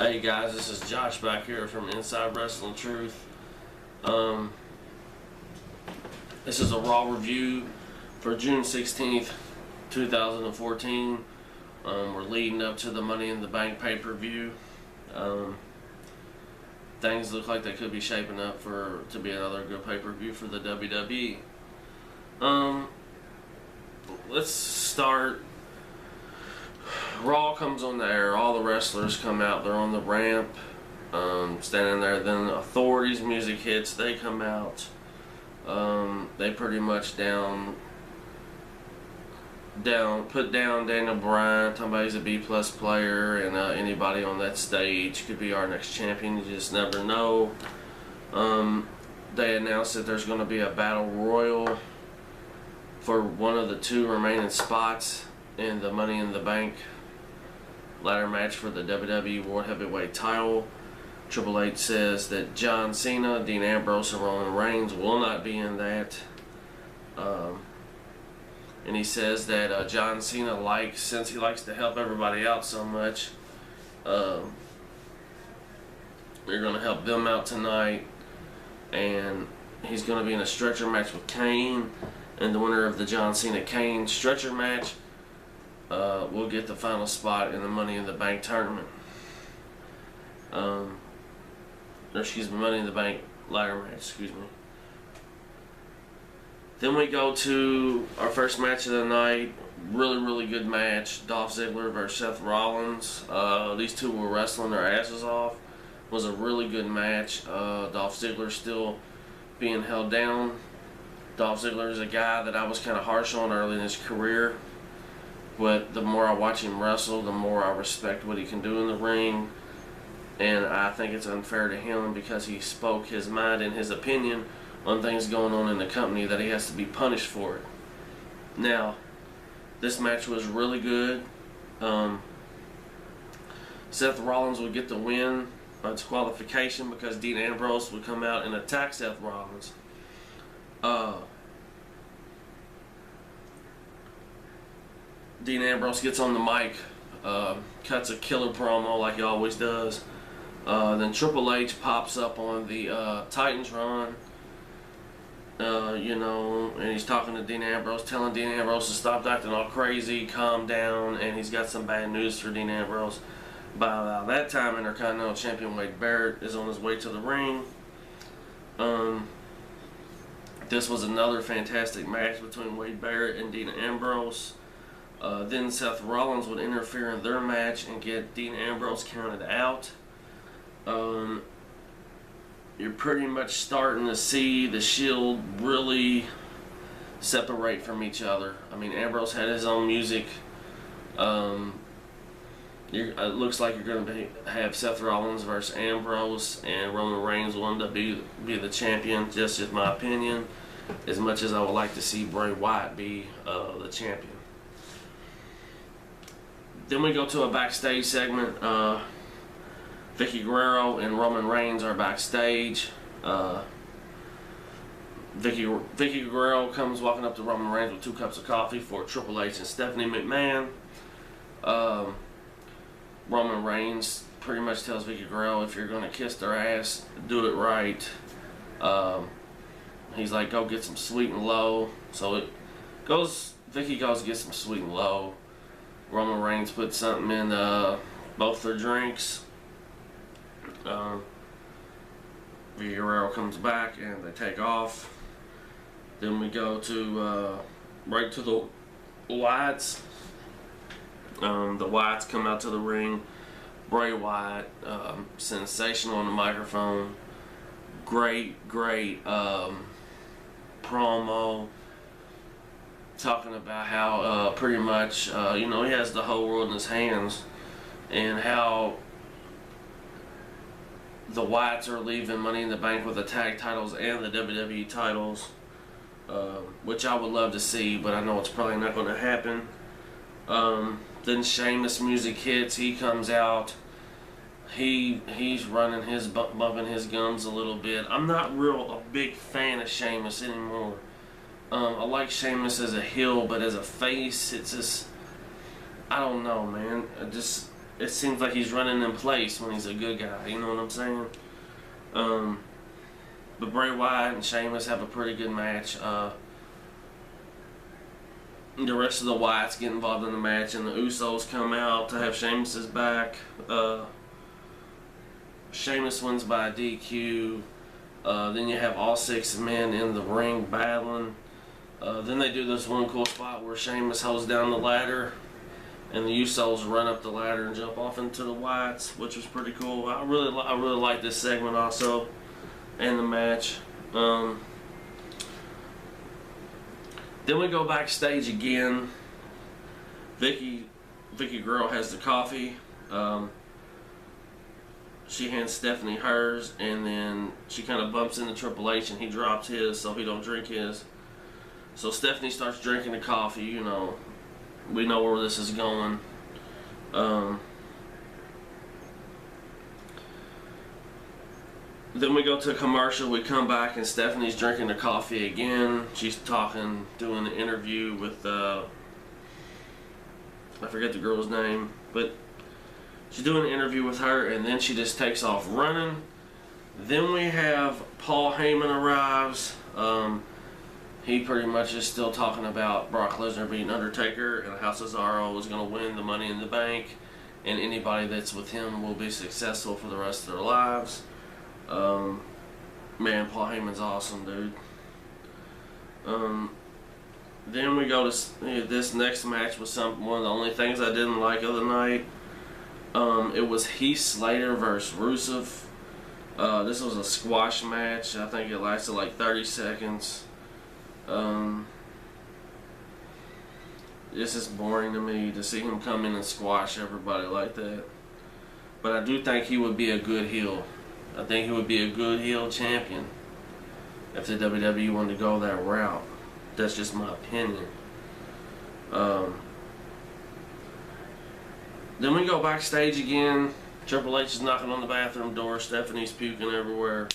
Hey guys, this is Josh back here from Inside Wrestling Truth. This is a Raw review for June 16th, 2014. We're leading up to the Money in the Bank pay-per-view. Things look like they could be shaping up to be another good pay-per-view for the WWE. Let's start. Raw comes on the air, all the wrestlers come out, they're on the ramp, standing there, then the Authority's music hits, they come out, they pretty much put down Daniel Bryan, talking about he's a B-plus player, and anybody on that stage could be our next champion, you just never know. They announced that there's going to be a battle royal for one of the two remaining spots in the Money in the Bank ladder match for the WWE World Heavyweight title. Triple H says that John Cena, Dean Ambrose, and Roman Reigns will not be in that. And he says that John Cena, since he likes to help everybody out so much, you're going to help them out tonight. And he's going to be in a stretcher match with Kane. And the winner of the John Cena-Kane stretcher match will get the final spot in the Money in the Bank tournament. Money in the Bank ladder match, excuse me. Then we go to our first match of the night. Really good match. Dolph Ziggler versus Seth Rollins. These two were wrestling their asses off. It was a really good match. Dolph Ziggler still being held down. Dolph Ziggler is a guy that I was kind of harsh on early in his career. But the more I watch him wrestle, the more I respect what he can do in the ring. And I think it's unfair to him because he spoke his mind and his opinion on things going on in the company that he has to be punished for it. Now, this match was really good. Seth Rollins would get the win by disqualification because Dean Ambrose would come out and attack Seth Rollins. Dean Ambrose gets on the mic, cuts a killer promo like he always does. Then Triple H pops up on the Titantron, and he's talking to Dean Ambrose, telling Dean Ambrose to stop acting all crazy, calm down, and he's got some bad news for Dean Ambrose. By that time, Intercontinental Champion Wade Barrett is on his way to the ring. This was another fantastic match between Wade Barrett and Dean Ambrose. Then Seth Rollins would interfere in their match and get Dean Ambrose counted out. You're pretty much starting to see the Shield really separate from each other. I mean, Ambrose had his own music. It looks like you're going to have Seth Rollins versus Ambrose, and Roman Reigns will end up be the champion. Just my opinion. As much as I would like to see Bray Wyatt be the champion. Then we go to a backstage segment. Vickie Guerrero and Roman Reigns are backstage. Vickie Guerrero comes walking up to Roman Reigns with 2 cups of coffee for Triple H and Stephanie McMahon. Roman Reigns pretty much tells Vickie Guerrero, if you're going to kiss their ass, do it right. He's like, go get some Sweet and Low. So Vickie goes to get some Sweet and Low. Roman Reigns puts something in both their drinks. Vickie Guerrero comes back and they take off. Then we go to right to the Wyatts. The Wyatts come out to the ring. Bray Wyatt, sensational on the microphone. Great promo. Talking about how pretty much he has the whole world in his hands, and how the Wyatts are leaving Money in the Bank with the tag titles and the WWE titles, which I would love to see, but I know it's probably not going to happen. Then Sheamus music hits. He comes out. He's running bumping his gums a little bit. I'm not a big fan of Sheamus anymore. I like Sheamus as a heel, but as a face, it's just, I don't know, man. it seems like he's running in place when he's a good guy. You know what I'm saying? But Bray Wyatt and Sheamus have a pretty good match. The rest of the Wyatts get involved in the match, and the Usos come out to have Sheamus's back. Sheamus wins by DQ. Then you have all 6 men in the ring battling. Then they do this one cool spot where Sheamus holds down the ladder, and the Usos run up the ladder and jump off into the Wyatts, which was pretty cool. I really like this segment also, and the match. Then we go backstage again. Vicky Guerrero has the coffee. She hands Stephanie hers, and then she kind of bumps into Triple H, and he drops his so he don't drink his. So Stephanie starts drinking the coffee. You know, we know where this is going. Then we go to a commercial. We come back, and Stephanie's drinking the coffee again. She's talking, doing an interview with I forget the girl's name, but she's doing an interview with her, and then she just takes off running. Then we have Paul Heyman arrives. He pretty much is still talking about Brock Lesnar beating Undertaker, and House of Cesaro is going to win the Money in the Bank, and anybody that's with him will be successful for the rest of their lives. Man, Paul Heyman's awesome, dude. Then we go to this next match was one of the only things I didn't like of the night. It was Heath Slater versus Rusev. This was a squash match. I think it lasted like 30 seconds. This is boring to me to see him come in and squash everybody like that. But I do think he would be a good heel. I think he would be a good heel champion if the WWE wanted to go that route. That's just my opinion. Then we go backstage again. Triple H is knocking on the bathroom door. Stephanie's puking everywhere.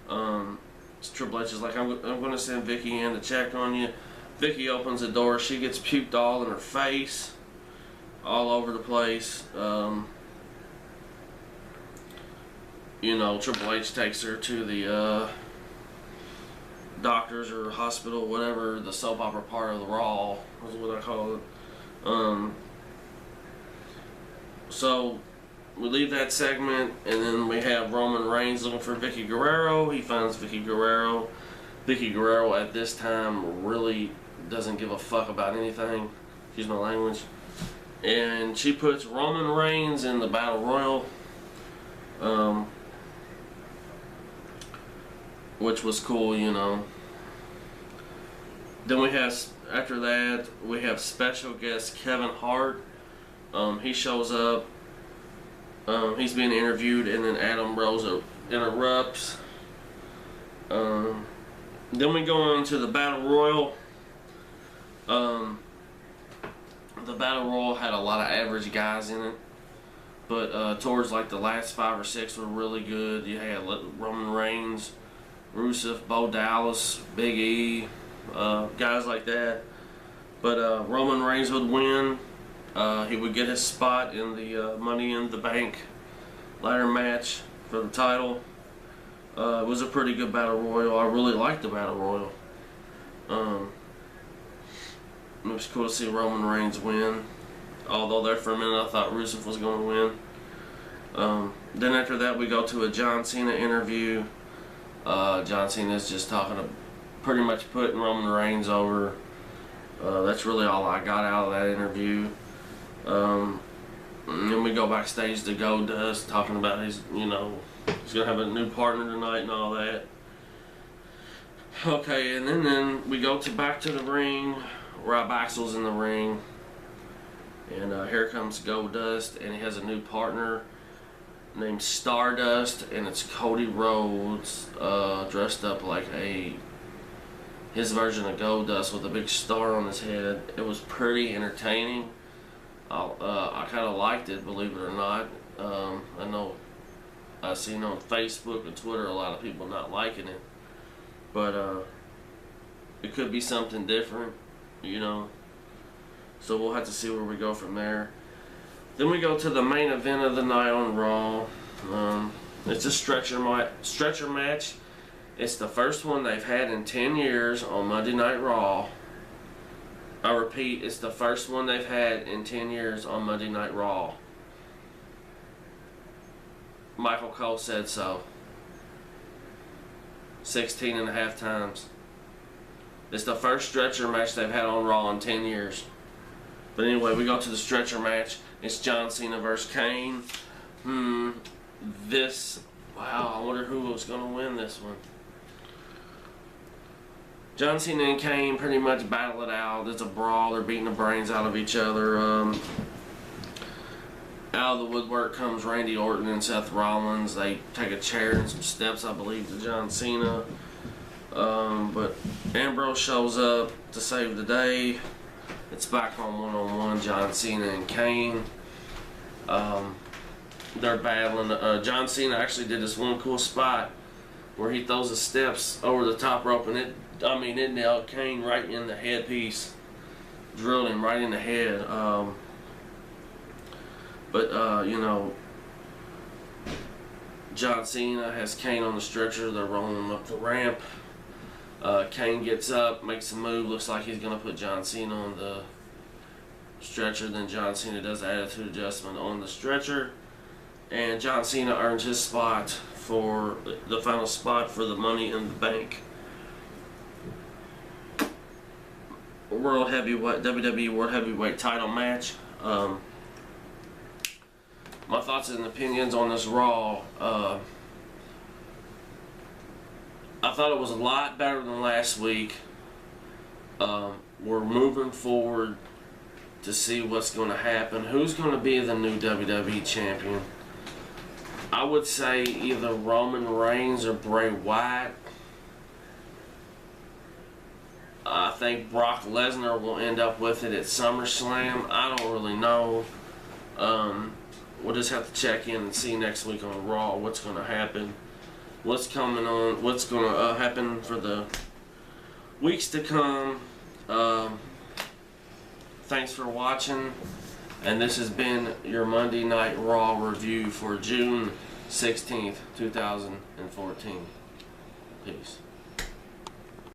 Triple H is like, I'm going to send Vicky in to check on you. Vicky opens the door. She gets puked all in her face, all over the place. You know, Triple H takes her to the doctors or hospital, whatever, the soap opera part of the Raw is what I call it. So we leave that segment, and then we have Roman Reigns looking for Vicky Guerrero. He finds Vicky Guerrero. Vicky Guerrero at this time really doesn't give a fuck about anything. Excuse my language. And she puts Roman Reigns in the Battle Royal. Which was cool, you know. Then we have, after that, we have special guest Kevin Hart. He shows up. He's being interviewed, and then Adam Rose interrupts. Then we go on to the Battle Royal. The Battle Royal had a lot of average guys in it, but towards like the last 5 or 6 were really good. You had Roman Reigns, Rusev, Bo Dallas, Big E, guys like that. But Roman Reigns would win. He would get his spot in the Money in the Bank ladder match for the title. It was a pretty good Battle Royal. I really liked the Battle Royal. It was cool to see Roman Reigns win. Although there for a minute I thought Rusev was going to win. Then after that we go to a John Cena interview. John Cena's just pretty much putting Roman Reigns over. That's really all I got out of that interview. And then we go backstage to Goldust talking about his, you know, he's going to have a new partner tonight and all that. Okay, and then we go back to the ring. Rob Axel's in the ring. And here comes Goldust, and he has a new partner named Stardust, and it's Cody Rhodes dressed up like his version of Goldust with a big star on his head. It was pretty entertaining. I kind of liked it, believe it or not. I know I've seen on Facebook and Twitter a lot of people not liking it, but it could be something different, you know. So we'll have to see where we go from there. Then we go to the main event of the night on Raw. It's a stretcher match. It's the first one they've had in 10 years on Monday Night Raw. I repeat, it's the first one they've had in 10 years on Monday Night Raw. Michael Cole said so. 16 and a half times. It's the first stretcher match they've had on Raw in 10 years. But anyway, we go to the stretcher match. It's John Cena versus Kane. Wow, I wonder who was going to win this one. John Cena and Kane pretty much battle it out. It's a brawl. They're beating the brains out of each other. Out of the woodwork comes Randy Orton and Seth Rollins. They take a chair and some steps, I believe, to John Cena. But Ambrose shows up to save the day. It's back on one-on-one, John Cena and Kane. They're battling. John Cena actually did this one cool spot where he throws the steps over the top rope, and it nailed Kane right in the headpiece. Drilled him right in the head. John Cena has Kane on the stretcher. They're rolling him up the ramp. Kane gets up, makes a move, looks like he's going to put John Cena on the stretcher. Then John Cena does the attitude adjustment on the stretcher. And John Cena earns his spot for the final spot for the Money in the Bank WWE World Heavyweight title match. My thoughts and opinions on this Raw. I thought it was a lot better than last week. We're moving forward to see what's going to happen. Who's going to be the new WWE champion? I would say either Roman Reigns or Bray Wyatt. I think Brock Lesnar will end up with it at SummerSlam. I don't really know. We'll just have to check in and see next week on Raw what's going to happen. What's coming on, what's going to happen for the weeks to come. Thanks for watching, and this has been your Monday Night Raw review for June 16th, 2014. Peace.